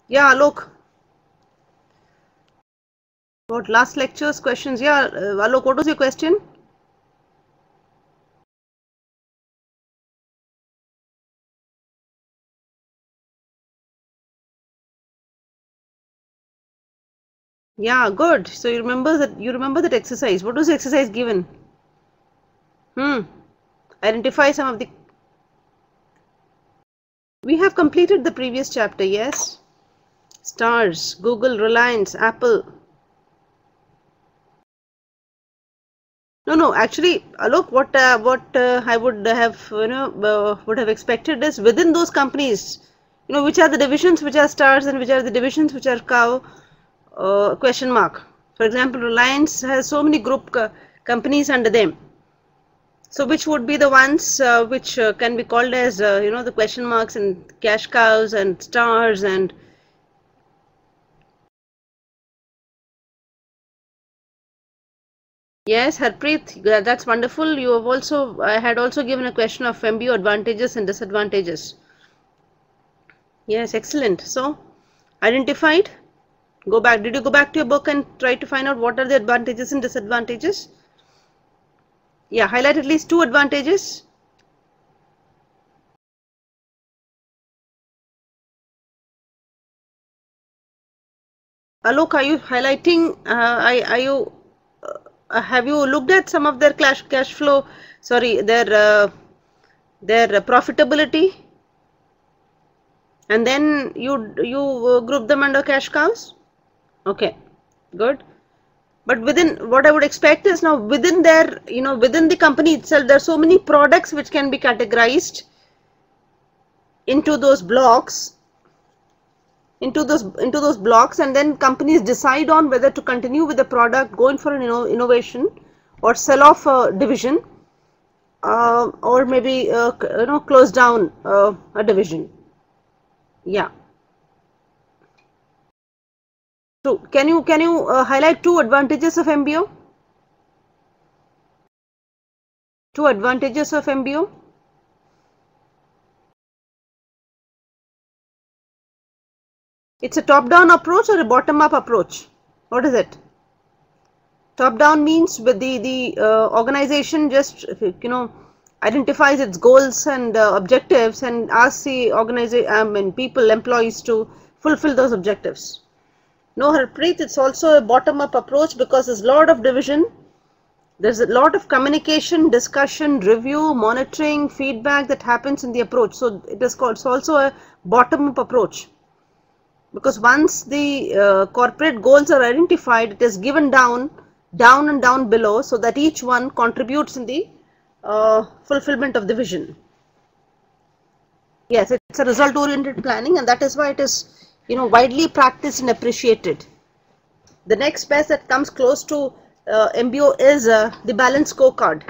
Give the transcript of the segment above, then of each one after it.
Yeah, Alok. What last lecture's questions? Yeah, Alok, what was your question? Yeah, good. So you remember that exercise. What was the exercise given? Identify some of the. We have completed the previous chapter, yes. Stars, Google, Reliance, Apple. No. Actually, look, what I would have would have expected is within those companies, which are the divisions which are stars and which are the divisions which are cow question mark. For example, Reliance has so many group companies under them. So which would be the ones which can be called as the question marks and cash cows and stars and. Yes, Harpreet, that's wonderful. You have also, I had also given a question of MBO advantages and disadvantages. Yes, excellent. So, identified. Go back. Did you go back to your book and try to find out what are the advantages and disadvantages? Yeah, highlight at least two advantages. Alok, are you highlighting? Are you? Have you looked at some of their cash flow? Sorry, their profitability, and then you group them under cash cows. Okay, good. But within what I would expect is now within their within the company itself, there are so many products which can be categorized into those blocks, into those blocks, and then companies decide on whether to continue with the product, go in for an innovation, or sell off a division, or maybe close down a division. Yeah, true. Can you highlight two advantages of MBO? Two advantages of MBO. It's a top-down approach or a bottom-up approach? What is it? Top-down means with the organization just identifies its goals and objectives and asks the organization, people, employees to fulfill those objectives. No, Harpreet, it's also a bottom-up approach because there's a lot of division. There's a lot of communication, discussion, review, monitoring, feedback that happens in the approach. So it's also a bottom-up approach. Because once the corporate goals are identified, it is given down and down below, so that each one contributes in the fulfillment of the vision. Yes, it's a result oriented planning, and that is why it is widely practiced and appreciated. The next best that comes close to MBO is the Balanced Scorecard.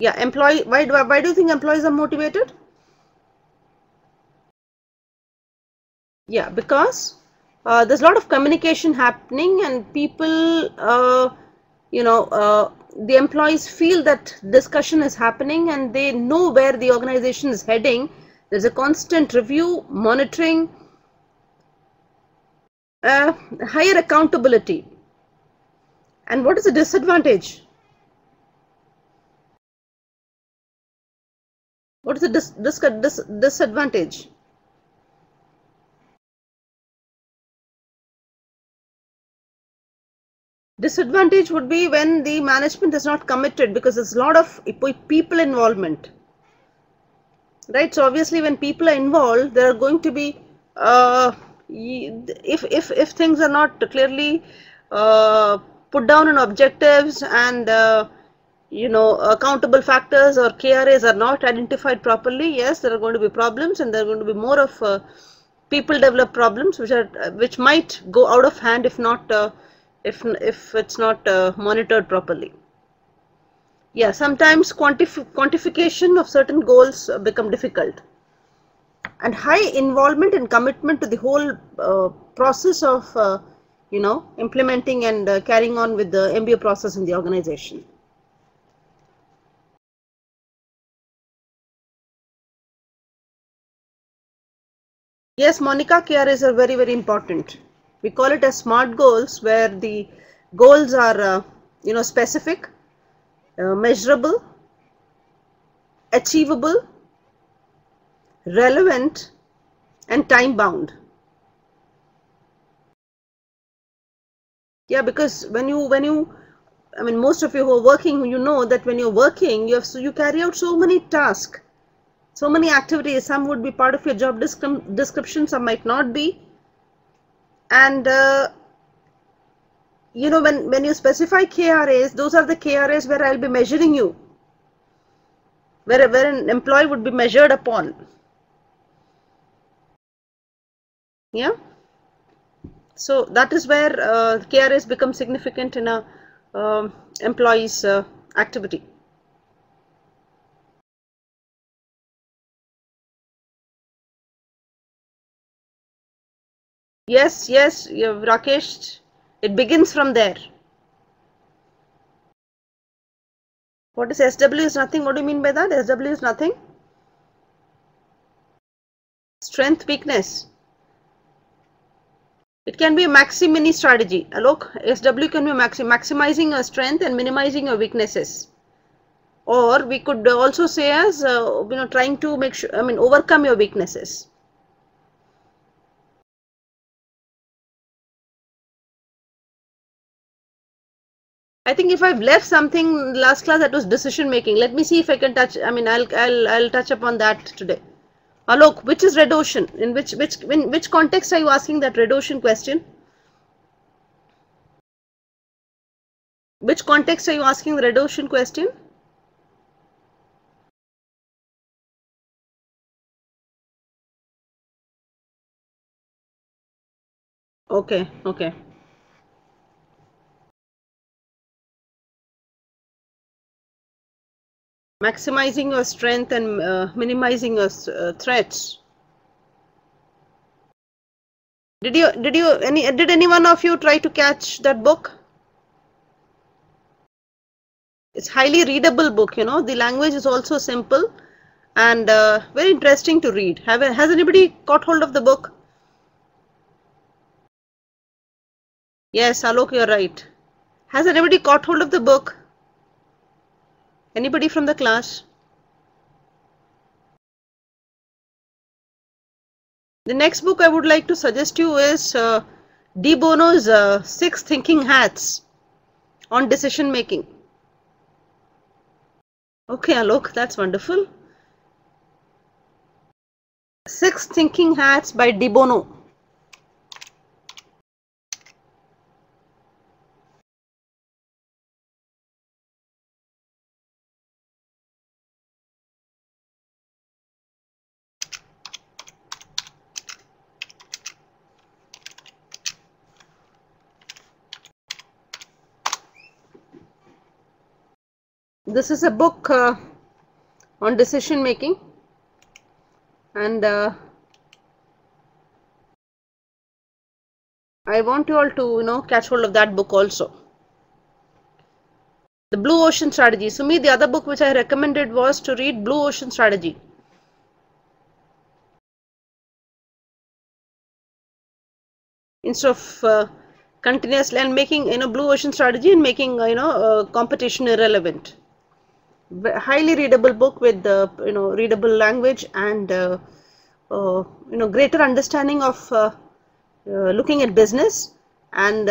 Yeah, why do you think employees are motivated? Yeah, because there's a lot of communication happening, and people, the employees feel that discussion is happening and they know where the organization is heading. There's a constant review, monitoring, higher accountability. And what is the disadvantage? What is the disadvantage? Disadvantage would be when the management is not committed, because there's a lot of people involvement, right? So obviously when people are involved, there are going to be if things are not clearly put down in objectives, and accountable factors or KRAs are not identified properly, yes, there are going to be problems, and there are going to be more of people developed problems which might go out of hand if not if it's not monitored properly. Yeah, sometimes quantification of certain goals become difficult, and high involvement and commitment to the whole process of implementing and carrying on with the MBA process in the organization. Yes, Monica, KRAs are very, very important. We call it as SMART goals, where the goals are, specific, measurable, achievable, relevant, and time bound. Yeah, because when you I mean, most of you who are working, you know that when you're working, you carry out so many tasks, so many activities. Some would be part of your job description, some might not be. And when you specify KRAs, those are the KRAs where I'll be measuring you, where an employee would be measured upon. Yeah. So that is where KRAs become significant in a employee's activity. Yes, Rakesh, it begins from there. What is SW is nothing? What do you mean by that? SW is nothing? Strength, weakness. It can be a maxi-mini strategy. Look, SW can be maximizing your strength and minimizing your weaknesses. Or we could also say as, trying to overcome your weaknesses. I think if I've left something last class, that was decision making. Let me see if I can touch. I'll touch upon that today. Alok, which is red ocean? In which context are you asking that red ocean question? Which context are you asking the red ocean question? Okay. Maximizing your strength and minimizing your threats. Did any one of you try to catch that book? It's highly readable book. The language is also simple and very interesting to read. Has anybody caught hold of the book? Yes, Alok, you're right. Has anybody caught hold of the book? Anybody from the class? The next book I would like to suggest you is De Bono's 6 Thinking Hats on Decision Making. Okay, Alok, that's wonderful. 6 Thinking Hats by De Bono. This is a book on decision making, and I want you all to catch hold of that book also. The Blue Ocean Strategy. So the other book which I recommended was to read Blue Ocean Strategy. Instead of continuously and making Blue Ocean Strategy and making competition irrelevant. Highly readable book with readable language and greater understanding of looking at business and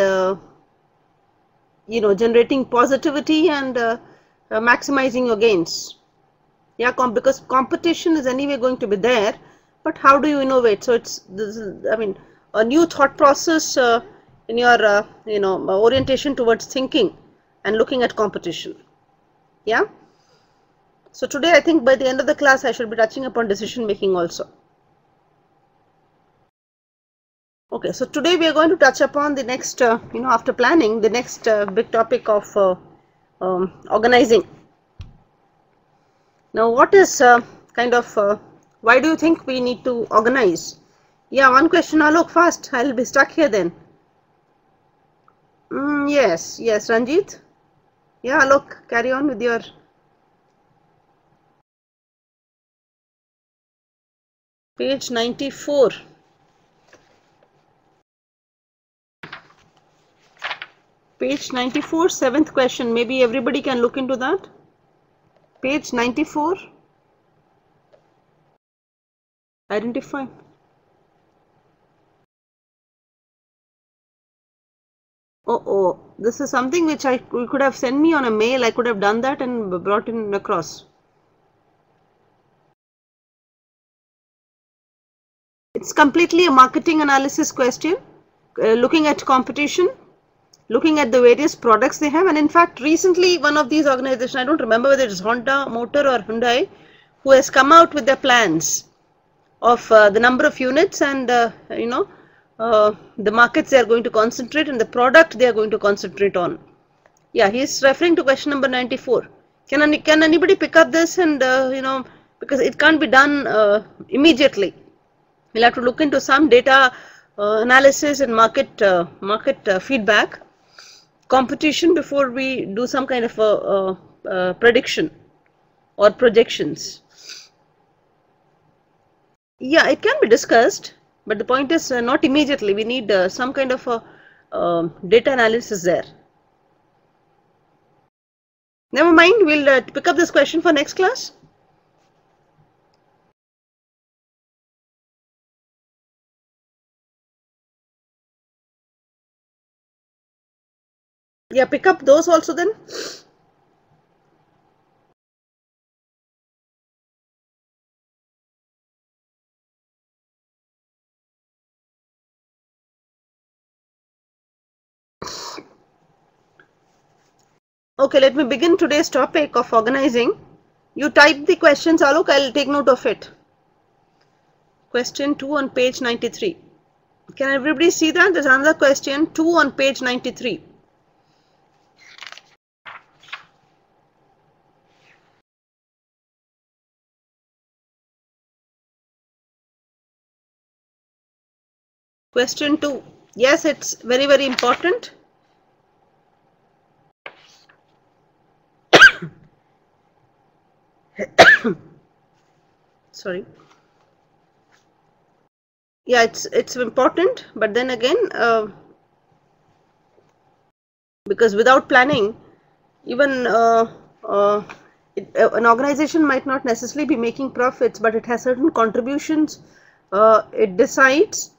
generating positivity and maximizing your gains. Yeah, because competition is anyway going to be there, but how do you innovate? So this is a new thought process in your orientation towards thinking and looking at competition. Yeah. So today I think by the end of the class I should be touching upon decision making also. Okay, so today we are going to touch upon the next, after planning, the next big topic of organizing. Now, what is why do you think we need to organize? Yeah, one question. I'll look fast. I'll be stuck here then. Yes, Ranjit. Yeah, look, carry on with your. Page 94. Page 94, seventh question. Maybe everybody can look into that. Page 94. Identify. Oh, this is something which you could have sent me on a mail. I could have done that and brought in across. It's completely a marketing analysis question, looking at competition, looking at the various products they have. And in fact, recently one of these organizations, I don't remember whether it's Honda Motor or Hyundai, who has come out with their plans of the number of units and the markets they are going to concentrate and the product they are going to concentrate on. Yeah, he is referring to question number 94. Can anybody pick up this and because it can't be done immediately. We'll have to look into some data analysis and market feedback, competition before we do some kind of a prediction or projections. Yeah, it can be discussed, but the point is not immediately. We need some kind of a data analysis there. Never mind, we'll pick up this question for next class. Yeah, pick up those also then. Okay, let me begin today's topic of organizing. You type the questions, Alok, I'll take note of it. Question 2 on page 93. Can everybody see that? There's another question, 2 on page 93. Question 2. Yes, it's very, very important. Sorry. Yeah, it's important, but then again, because without planning, even an organization might not necessarily be making profits, but it has certain contributions. It decides,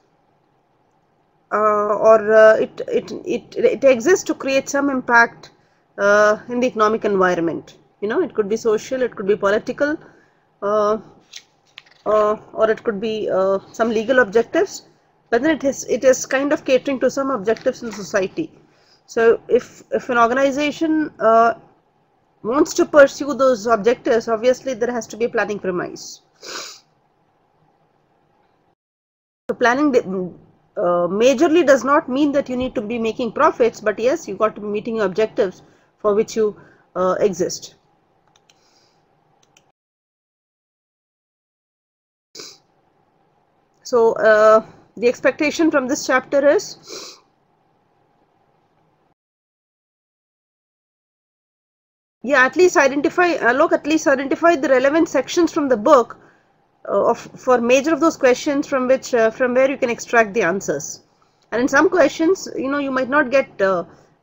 it exists to create some impact in the economic environment. It could be social, it could be political, or it could be some legal objectives, but then it is kind of catering to some objectives in society. So if an organization wants to pursue those objectives, obviously there has to be a planning premise. So planning majorly does not mean that you need to be making profits, but yes, you got to be meeting your objectives for which you exist. So the expectation from this chapter is at least identify the relevant sections from the book for major of those questions from where you can extract the answers. And in some questions, you might not get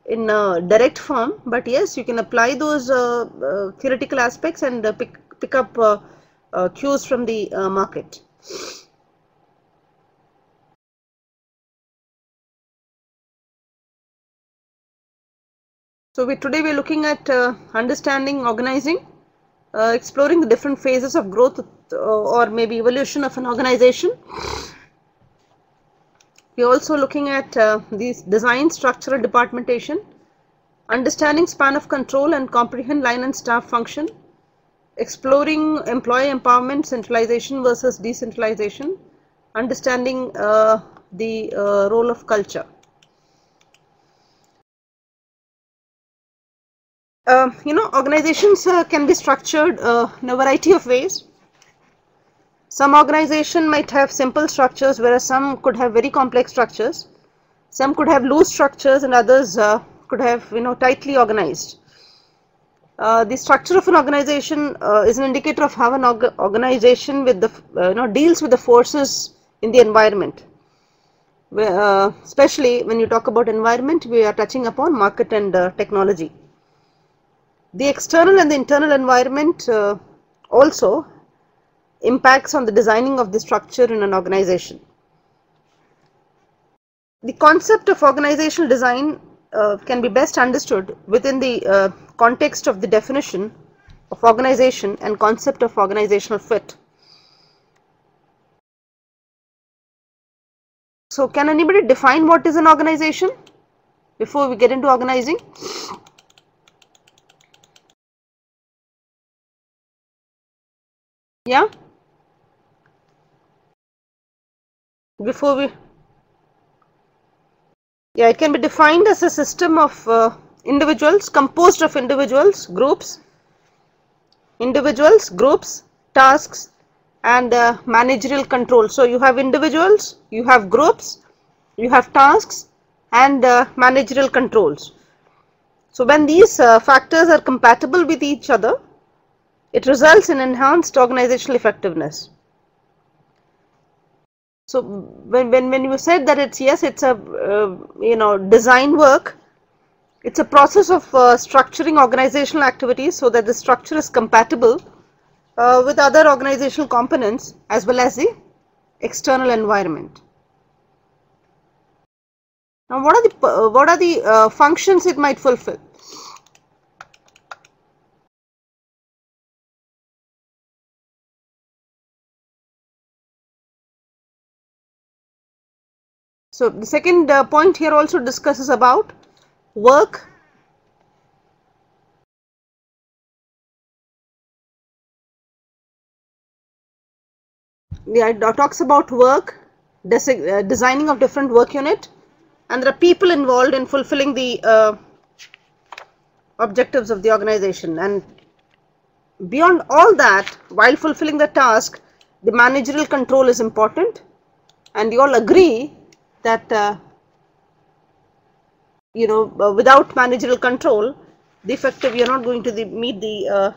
in direct form, but yes, you can apply those theoretical aspects and pick up cues from the market. So today we are looking at understanding organizing, exploring the different phases of growth or maybe evolution of an organization. We are also looking at these design, structure and departmentation, understanding span of control and comprehend line and staff function, exploring employee empowerment, centralization versus decentralization, understanding the role of culture. Organizations can be structured in a variety of ways. Some organization might have simple structures, whereas some could have very complex structures. Some could have loose structures and others could have tightly organized. The structure of an organization is an indicator of how an organization with the deals with the forces in the environment. especially when you talk about environment, we are touching upon market and technology. The external and the internal environment also impacts on the designing of the structure in an organization. The concept of organizational design can be best understood within the context of the definition of organization and concept of organizational fit. So, can anybody define what is an organization before we get into organizing? Yeah? Before we, yeah, it can be defined as a system of individuals, composed of individuals, groups, tasks, and managerial control. So, you have individuals, you have groups, you have tasks, and managerial controls. So, when these factors are compatible with each other, it results in enhanced organizational effectiveness. So, when you said that it's, yes, it's a design work, it's a process of structuring organizational activities so that the structure is compatible with other organizational components as well as the external environment. Now, what are the functions it might fulfill? So, the second point here also discusses about work, it talks about work, designing of different work unit, and there are people involved in fulfilling the objectives of the organization. And beyond all that, while fulfilling the task, the managerial control is important, and you all agree that without managerial control, you are not going to meet the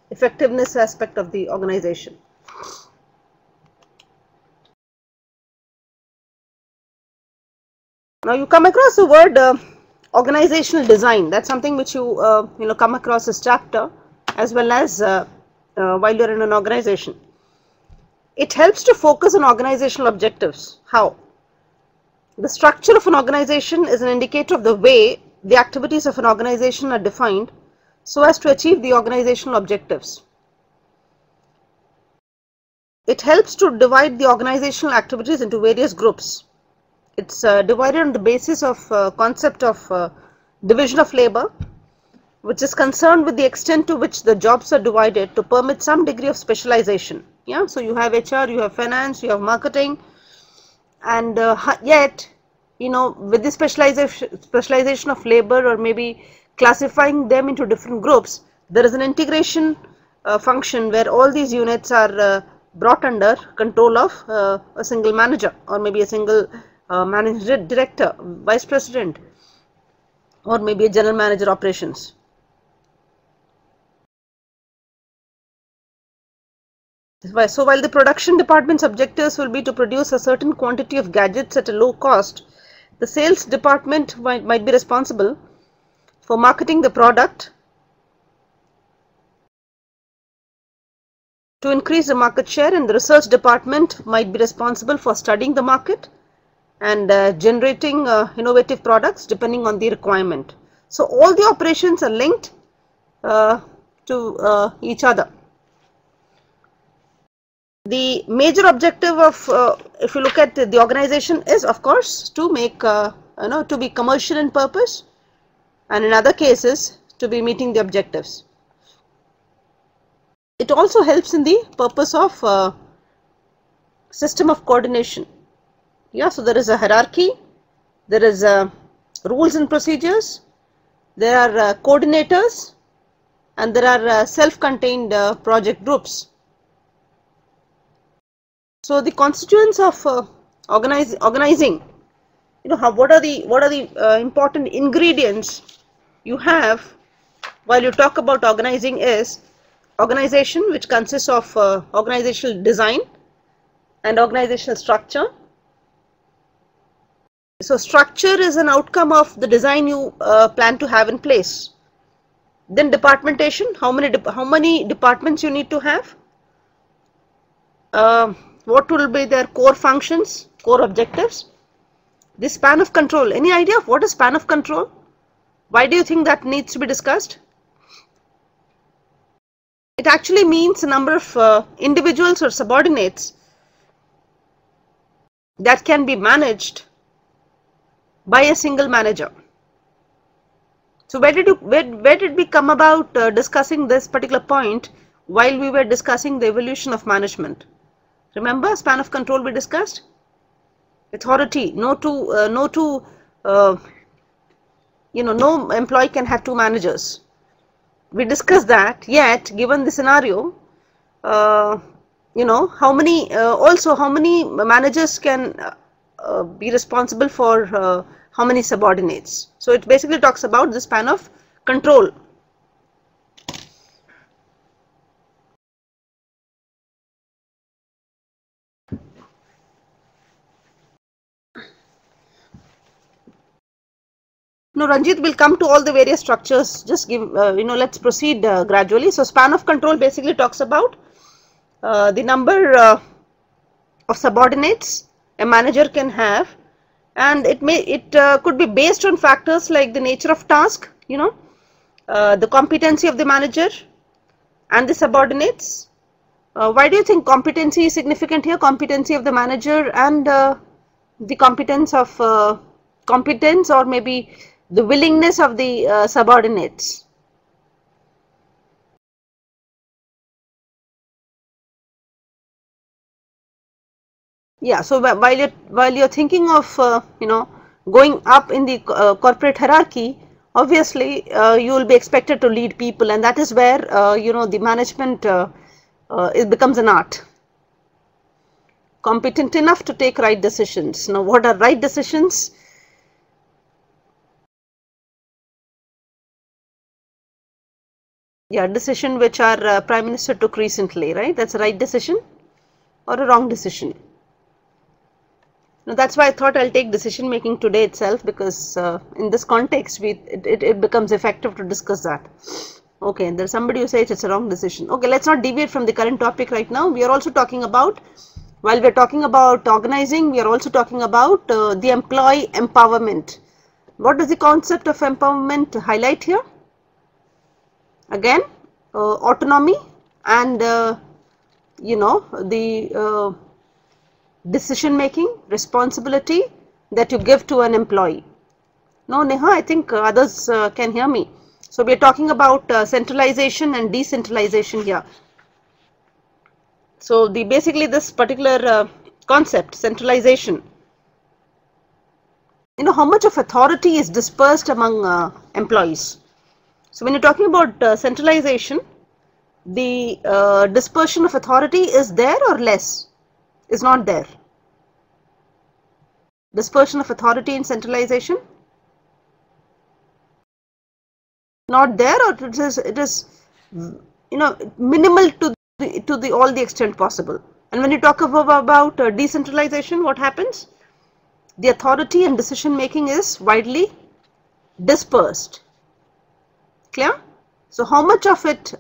effectiveness aspect of the organization. Now, you come across the word organizational design. That's something which you come across this chapter as well as while you are in an organization. It helps to focus on organizational objectives. How? The structure of an organization is an indicator of the way the activities of an organization are defined so as to achieve the organizational objectives. It helps to divide the organizational activities into various groups. It's divided on the basis of concept of division of labor, which is concerned with the extent to which the jobs are divided to permit some degree of specialization. Yeah, so you have HR, you have finance, you have marketing, and yet, with the specialization of labor, or maybe classifying them into different groups, there is an integration function where all these units are brought under control of a single manager, or maybe a single manager director, vice president, or maybe a general manager operations. So, while the production department's objectives will be to produce a certain quantity of gadgets at a low cost, the sales department might be responsible for marketing the product to increase the market share, and the research department might be responsible for studying the market and generating innovative products depending on the requirement. So, all the operations are linked to each other. The major objective of, if you look at the organization, is of course to make, to be commercial in purpose, and in other cases to be meeting the objectives. It also helps in the purpose of system of coordination. Yeah, so there is a hierarchy, there is rules and procedures, there are coordinators, and there are self-contained project groups. So, the constituents of organizing, what are the important ingredients you have while you talk about organizing is organization, which consists of organizational design and organizational structure, So structure is an outcome of the design you plan to have in place. Then departmentation, how many departments you need to have, what will be their core functions, core objectives. The span of control, any idea of what is span of control? Why do you think that needs to be discussed? It actually means a number of individuals or subordinates that can be managed by a single manager. So where did we come about discussing this particular point while we were discussing the evolution of management? Remember, span of control we discussed? Authority, no employee can have two managers. We discussed that, yet given the scenario, how many managers can be responsible for how many subordinates. So it basically talks about the span of control. No, Ranjit will come to all the various structures. Just give, let's proceed gradually. So span of control basically talks about the number of subordinates a manager can have, and it could be based on factors like the nature of task, the competency of the manager and the subordinates. Why do you think competency is significant here? Competency of the manager and the competence or maybe the willingness of the subordinates. Yeah, so while you're thinking of going up in the corporate hierarchy, obviously you will be expected to lead people, and that is where the management it becomes an art. Competent enough to take right decisions. Now, what are right decisions? Yeah, decision which our Prime Minister took recently, right? That's a right decision or a wrong decision. Now, that's why I thought I'll take decision making today itself, because in this context it becomes effective to discuss that. Okay, there's somebody who says it's a wrong decision. Okay, let's not deviate from the current topic right now. We are also talking about, while we're talking about organizing, we are also talking about the employee empowerment. What does the concept of empowerment highlight here? Again, autonomy and the decision making responsibility that you give to an employee. No, Neha, I think others can hear me. So we are talking about centralization and decentralization here. So basically this particular concept, centralization, how much of authority is dispersed among employees. So when you're talking about centralization, the dispersion of authority is there or less? Is not there. Dispersion of authority in centralization? Not there, or it is minimal to all the extent possible. And when you talk about decentralization, what happens? The authority and decision making is widely dispersed. Clear? So how much of it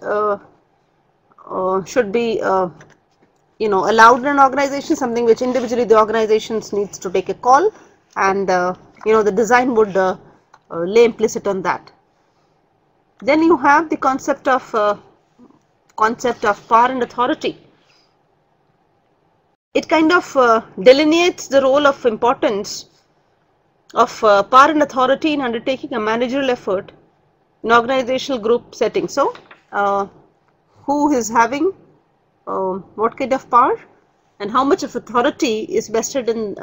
should be allowed in an organization, something which individually the organizations needs to take a call, and the design would lay implicit on that. Then you have the concept of power and authority. It kind of delineates the role of importance of power and authority in undertaking a managerial effort in organizational group setting. So who is having what kind of power and how much of authority is vested in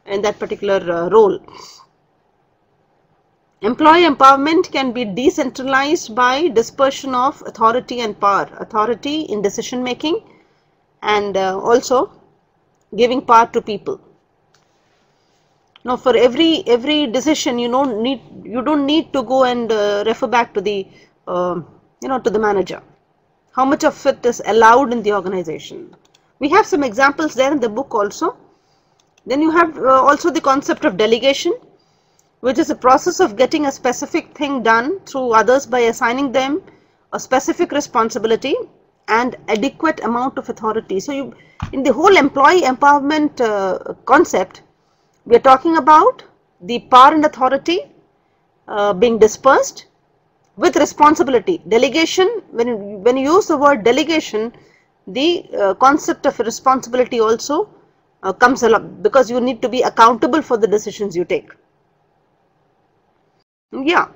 in that particular role. Employee empowerment can be decentralized by dispersion of authority and power, authority in decision making, and also giving power to people. Now, for every decision, you don't need to go and refer back to the to the manager. How much of it is allowed in the organization? We have some examples there in the book also. Then you have also the concept of delegation, which is a process of getting a specific thing done through others by assigning them a specific responsibility and adequate amount of authority. So you, in the whole employee empowerment concept, we are talking about the power and authority being dispersed with responsibility. Delegation, when you use the word delegation, the concept of responsibility also comes along, because you need to be accountable for the decisions you take. Yeah.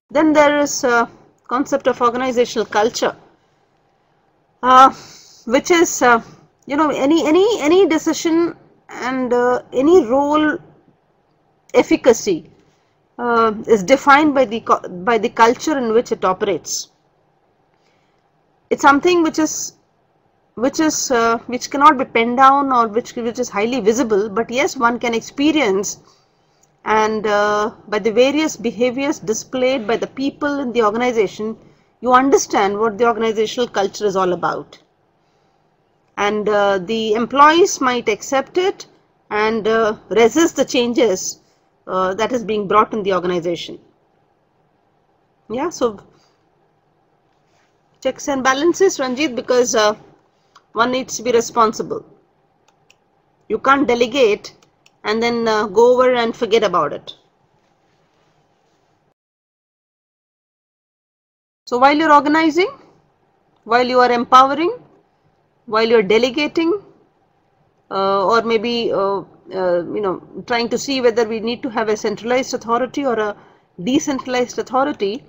Then there is a concept of organizational culture, which is any decision and any role efficacy is defined by the culture in which it operates. It's something which cannot be penned down, or which is highly visible, but yes, one can experience, and by the various behaviors displayed by the people in the organization, you understand what the organizational culture is all about. And the employees might accept it and resist the changes that is being brought in the organization. Yeah, so checks and balances, Ranjit, because one needs to be responsible. You can't delegate and then go over and forget about it. So while you're organizing, while you are empowering, while you're delegating, or maybe trying to see whether we need to have a centralized authority or a decentralized authority,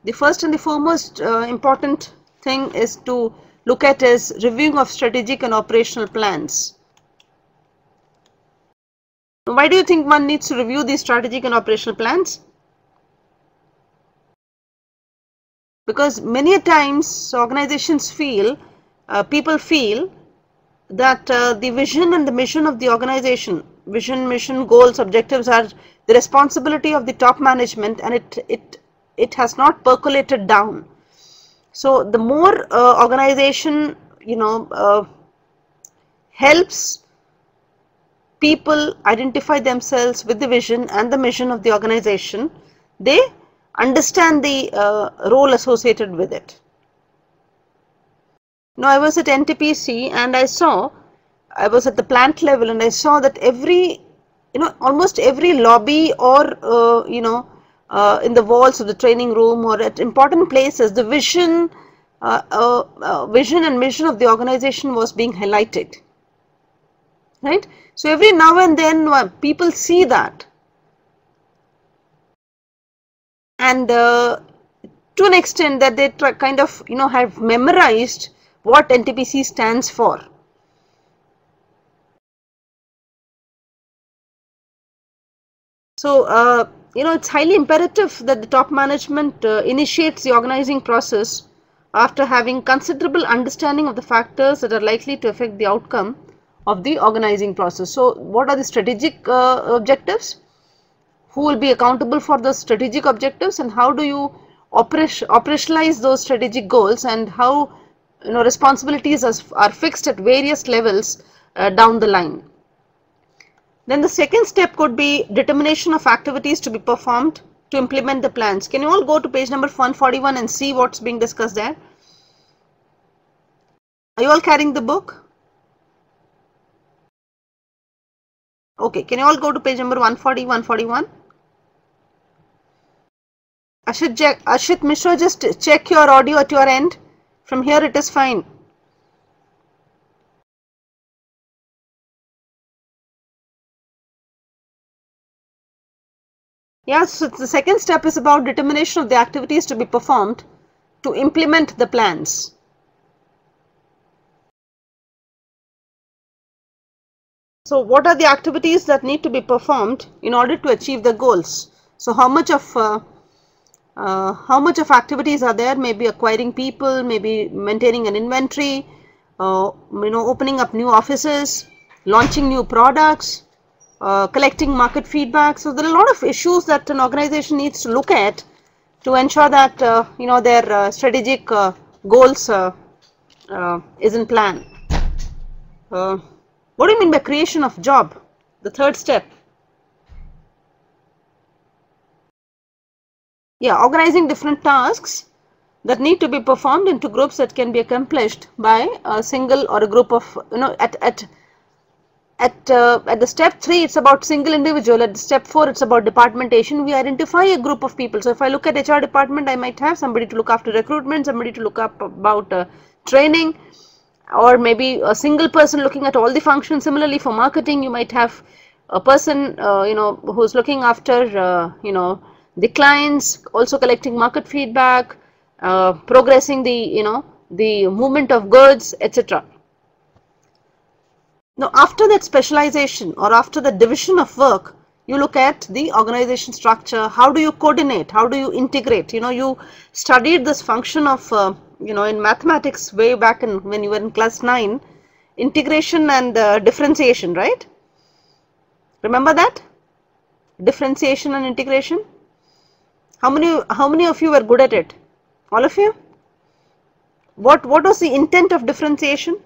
the first and the foremost important thing is to look at is reviewing of strategic and operational plans. Why do you think one needs to review these strategic and operational plans? Because many a times organizations feel, people feel that the vision and the mission of the organization, vision, mission, goals, objectives are the responsibility of the top management, and it has not percolated down. So the more organization helps people identify themselves with the vision and the mission of the organization, they understand the role associated with it. Now, I was at NTPC and I was at the plant level, and I saw that almost every lobby or in the walls of the training room or at important places, the vision and mission of the organization was being highlighted. Right? So every now and then people see that, and to an extent that they kind of have memorized what NTPC stands for. So it's highly imperative that the top management initiates the organizing process after having considerable understanding of the factors that are likely to affect the outcome of the organizing process. So what are the strategic objectives? Who will be accountable for those strategic objectives, and how do you operationalize those strategic goals, and how responsibilities are fixed at various levels down the line. Then the second step could be determination of activities to be performed to implement the plans. Can you all go to page number 141 and see what's being discussed there? Are you all carrying the book? Okay, can you all go to page number 140, 141? Ashit Mishra, just check your audio at your end. From here it is fine. Yes, so the second step is about determination of the activities to be performed to implement the plans. So what are the activities that need to be performed in order to achieve the goals? So how much of activities are there? Maybe acquiring people, maybe maintaining an inventory, opening up new offices, launching new products, collecting market feedback. So there are a lot of issues that an organization needs to look at to ensure that their strategic goals is in plan. What do you mean by creation of job? The third step. Yeah, organizing different tasks that need to be performed into groups that can be accomplished by a single or a group of, at the step 3 it's about single individual, at step 4 it's about departmentation. We identify a group of people. So if I look at HR department, I might have somebody to look after recruitment, somebody to look up about training, or maybe a single person looking at all the functions. Similarly for marketing, you might have a person who's looking after the clients, also collecting market feedback, progressing the movement of goods, etc. Now after that specialization or after the division of work, you look at the organization structure. How do you coordinate? How do you integrate? You studied this function of in mathematics way back when you were in class 9, integration and differentiation, right? Remember that? Differentiation and integration. How many of you were good at it? All of you? What was the intent of differentiation?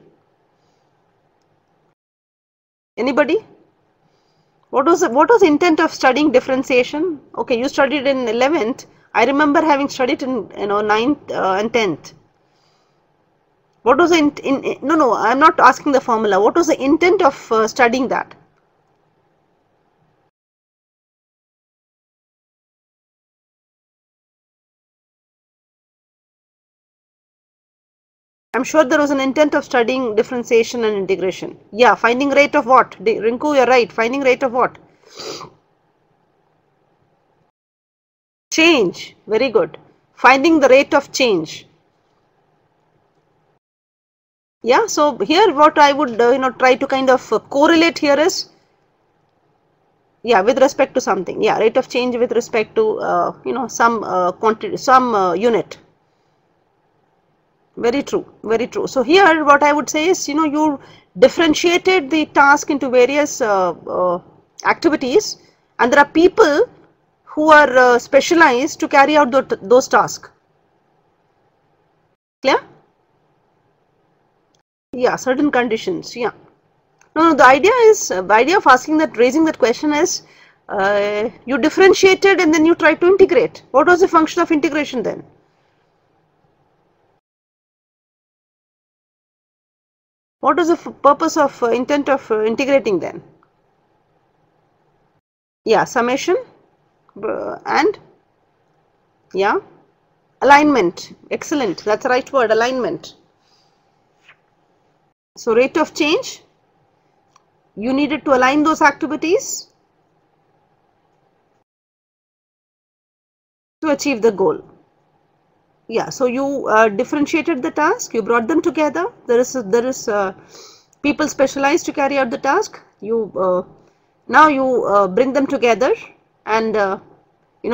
Anybody? What was the intent of studying differentiation? Okay, you studied in 11th. I remember having studied in 9th and 10th. What was the no, I am not asking the formula. What was the intent of studying that? I'm sure there was an intent of studying differentiation and integration. Yeah, finding rate of what? Rinku, you're right. Finding rate of what? Change. Very good. Finding the rate of change. Yeah, so here what I would try to kind of correlate here is, yeah, with respect to something. Yeah, rate of change with respect to some quantity, some unit. Very true, very true. So here what I would say is, you differentiated the task into various activities, and there are people who are specialized to carry out those tasks. Clear? Yeah, certain conditions. Yeah. No, the idea of raising that question is, you differentiated and then you try to integrate. What was the function of integration then? What is the purpose of intent of integrating then? Yeah, summation and yeah, alignment. Excellent. That's the right word, alignment. So rate of change, you needed to align those activities to achieve the goal. Yeah, so you differentiated the task, you brought them together. There is people specialized to carry out the task. You now you bring them together and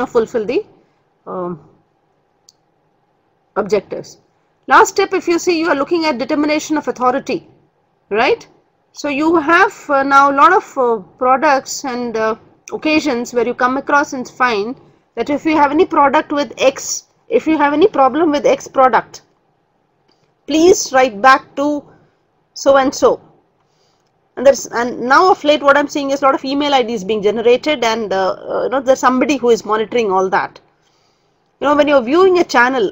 fulfill the objectives. Last step, if you see, you are looking at determination of authority, right? So you have now a lot of products and occasions where you come across and find that if you have any product with X, if you have any problem with X product, please write back to so and so. And now of late what I'm seeing is a lot of email IDs being generated, and there's somebody who is monitoring all that. When you're viewing a channel,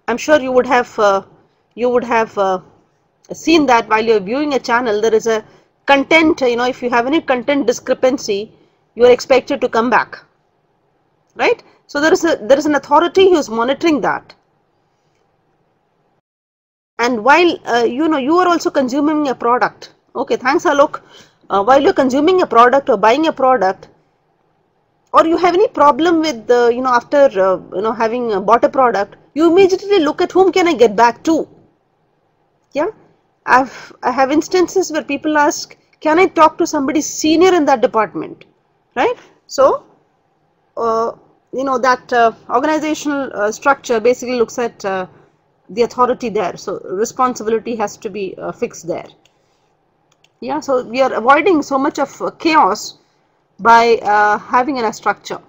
I'm sure you would have seen that while you're viewing a channel, there is a content. If you have any content discrepancy, you are expected to come back, right? So there is an authority who is monitoring that. And while you are also consuming a product. Okay, thanks Alok. While you're consuming a product or buying a product, or you have any problem with after having bought a product, you immediately look at whom can I get back to. Yeah, I have instances where people ask, can I talk to somebody senior in that department, right? So that organizational structure basically looks at the authority there. So responsibility has to be fixed there. Yeah, so we are avoiding so much of chaos by having a structure.